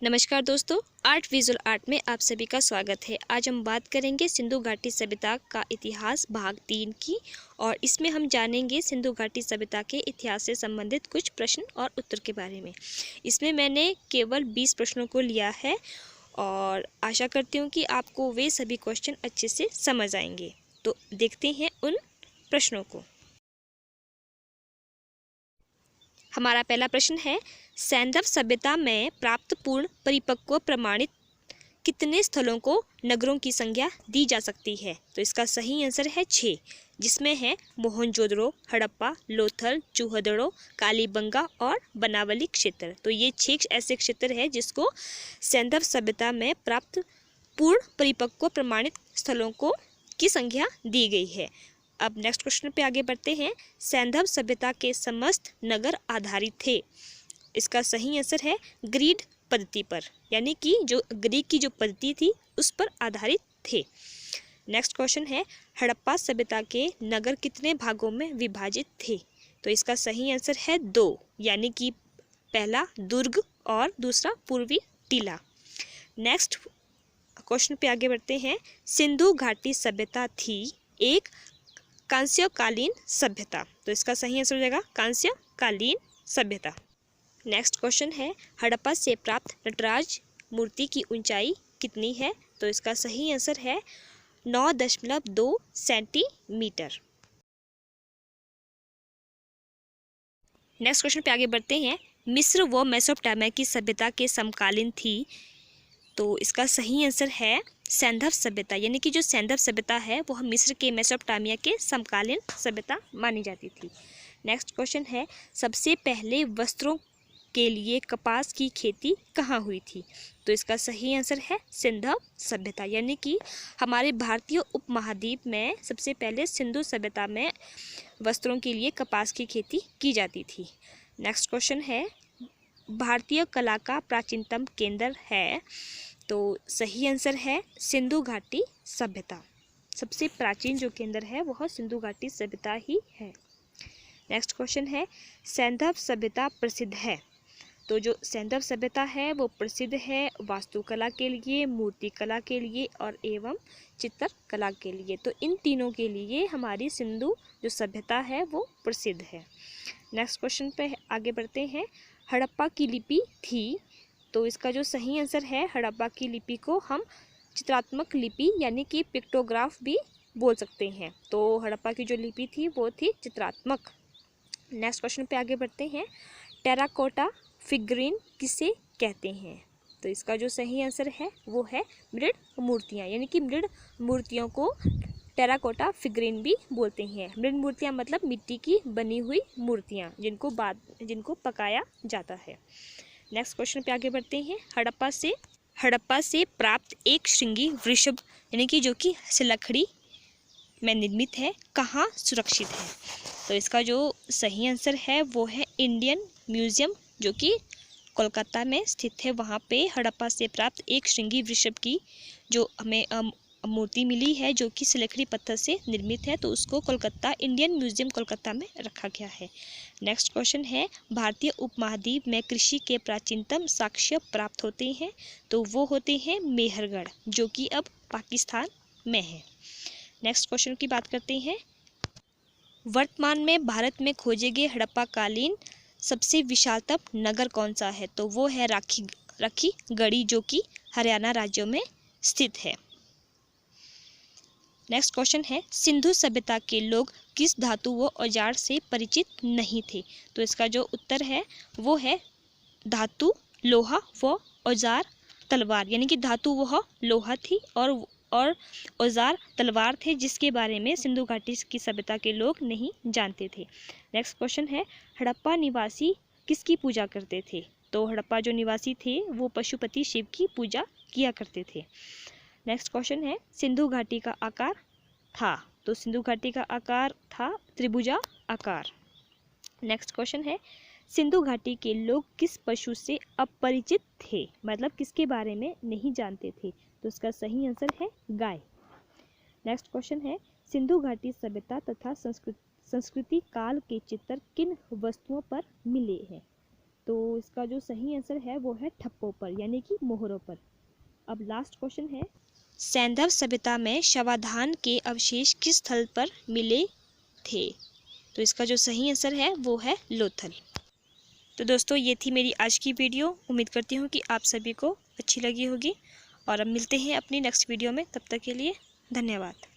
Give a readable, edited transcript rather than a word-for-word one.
नमस्कार दोस्तों, art visual art में आप सभी का स्वागत है। आज हम बात करेंगे सिंधु घाटी सभ्यता का इतिहास भाग 3 की, और इसमें हम जानेंगे सिंधु घाटी सभ्यता के इतिहास से संबंधित कुछ प्रश्न और उत्तर के बारे में। इसमें मैंने केवल 20 प्रश्नों को लिया है और आशा करती हूँ कि आपको वे सभी क्वेश्चन अच्छे से समझ आएंगे। तो देखते हैं उन प्रश्नों को। हमारा पहला प्रश्न है, सैंधव सभ्यता में प्राप्त पूर्ण परिपक्व प्रमाणित कितने स्थलों को नगरों की संज्ञा दी जा सकती है? तो इसका सही आंसर है 6, जिसमें है मोहनजोदड़ो, हड़प्पा, लोथल, चूहदड़ो, कालीबंगा और बनावली क्षेत्र। तो ये 6 ऐसे क्षेत्र हैं जिसको सैंधव सभ्यता में प्राप्त पूर्ण परिपक्व प्रमाणित स्थलों को की संज्ञा दी गई है। अब नेक्स्ट क्वेश्चन पे आगे बढ़ते हैं। सैंधव सभ्यता के समस्त नगर आधारित थे। इसका सही आंसर है ग्रीड पद्धति पर, यानी कि जो ग्रीक की जो पद्धति थी उस पर आधारित थे। नेक्स्ट क्वेश्चन है, हड़प्पा सभ्यता के नगर कितने भागों में विभाजित थे? तो इसका सही आंसर है 2, यानी कि पहला दुर्ग और दूसरा पूर्वी टीला। नेक्स्ट क्वेश्चन पे आगे बढ़ते हैं। सिंधु घाटी सभ्यता थी एक कांस्यकालीन सभ्यता। तो इसका सही आंसर हो जाएगा कांस्यकालीन सभ्यता। नेक्स्ट क्वेश्चन है, हड़प्पा से प्राप्त नटराज मूर्ति की ऊंचाई कितनी है? तो इसका सही आंसर है 9.2 सेंटीमीटर। नेक्स्ट क्वेश्चन पे आगे बढ़ते हैं। मिस्र व मेसोपोटामिया की सभ्यता के समकालीन थी। तो इसका सही आंसर है सैंधव सभ्यता, यानी कि जो सैंधव सभ्यता है वह मिस्र के मेसोपोटामिया के समकालीन सभ्यता मानी जाती थी। नेक्स्ट क्वेश्चन है, सबसे पहले वस्त्रों के लिए कपास की खेती कहाँ हुई थी? तो इसका सही आंसर है सिंधव सभ्यता, यानी कि हमारे भारतीय उपमहाद्वीप में सबसे पहले सिंधु सभ्यता में वस्त्रों के लिए कपास की खेती की जाती थी। नेक्स्ट क्वेश्चन है, भारतीय कला का प्राचीनतम केंद्र है? तो सही आंसर है सिंधु घाटी सभ्यता। सबसे प्राचीन जो केंद्र है वह सिंधु घाटी सभ्यता ही है। नेक्स्ट क्वेश्चन है, सैंधव सभ्यता प्रसिद्ध है? तो जो सैंधव सभ्यता है वो प्रसिद्ध है वास्तुकला के लिए, मूर्तिकला के लिए और एवं चित्रकला के लिए। तो इन तीनों के लिए हमारी सिंधु जो सभ्यता है वो प्रसिद्ध है। नेक्स्ट क्वेश्चन पे आगे बढ़ते हैं। हड़प्पा की लिपि थी? तो इसका जो सही आंसर है, हड़प्पा की लिपि को हम चित्रात्मक लिपि यानी कि पिक्टोग्राफ भी बोल सकते हैं। तो हड़प्पा की जो लिपि थी वो थी चित्रात्मक। नेक्स्ट क्वेश्चन पे आगे बढ़ते हैं। टेराकोटा फिगरीन किसे कहते हैं? तो इसका जो सही आंसर है वो है मृद मूर्तियाँ, यानी कि मृद मूर्तियों को टेराकोटा फिगरीन भी बोलते हैं। मृद मूर्तियाँ मतलब मिट्टी की बनी हुई मूर्तियाँ जिनको पकाया जाता है। नेक्स्ट क्वेश्चन पे आगे बढ़ते हैं। हड़प्पा से प्राप्त एक श्रृंगी वृषभ, यानी कि जो कि लकड़ी में निर्मित है, कहाँ सुरक्षित है? तो इसका जो सही आंसर है वो है इंडियन म्यूजियम, जो कि कोलकाता में स्थित है। वहाँ पे हड़प्पा से प्राप्त एक श्रृंगी वृषभ की जो हमें मूर्ति मिली है जो कि सिलखड़ी पत्थर से निर्मित है, तो उसको कोलकाता इंडियन म्यूजियम कोलकाता में रखा गया है। नेक्स्ट क्वेश्चन है, भारतीय उपमहाद्वीप में कृषि के प्राचीनतम साक्ष्य प्राप्त होते हैं? तो वो होते हैं मेहरगढ़, जो कि अब पाकिस्तान में है। नेक्स्ट क्वेश्चन की बात करते हैं। वर्तमान में भारत में खोजे गए हड़प्पा कालीन सबसे विशालतम नगर कौन सा है? तो वो है राखीगढ़ी, जो कि हरियाणा राज्य में स्थित है। नेक्स्ट क्वेश्चन है, सिंधु सभ्यता के लोग किस धातु व औजार से परिचित नहीं थे? तो इसका जो उत्तर है वो है धातु लोहा व औजार तलवार, यानी कि धातु वह लोहा थी और औजार तलवार थे, जिसके बारे में सिंधु घाटी की सभ्यता के लोग नहीं जानते थे। नेक्स्ट क्वेश्चन है, हड़प्पा निवासी किसकी पूजा करते थे? तो हड़प्पा जो निवासी थे वो पशुपति शिव की पूजा किया करते थे। नेक्स्ट क्वेश्चन है, सिंधु घाटी का आकार था? तो सिंधु घाटी का आकार था त्रिभुजा आकार। नेक्स्ट क्वेश्चन है, सिंधु घाटी के लोग किस पशु से अपरिचित थे, मतलब किसके बारे में नहीं जानते थे? तो इसका सही आंसर है गाय। नेक्स्ट क्वेश्चन है, सिंधु घाटी सभ्यता तथा संस्कृति काल के चित्र किन वस्तुओं पर मिले हैं? तो इसका जो सही आंसर है वो है ठप्पों पर यानी कि मोहरों पर। अब लास्ट क्वेश्चन है, सैंधव सभ्यता में शवाधान के अवशेष किस स्थल पर मिले थे? तो इसका जो सही आंसर है वो है लोथल। तो दोस्तों ये थी मेरी आज की वीडियो। उम्मीद करती हूँ कि आप सभी को अच्छी लगी होगी और अब मिलते हैं अपनी नेक्स्ट वीडियो में। तब तक के लिए धन्यवाद।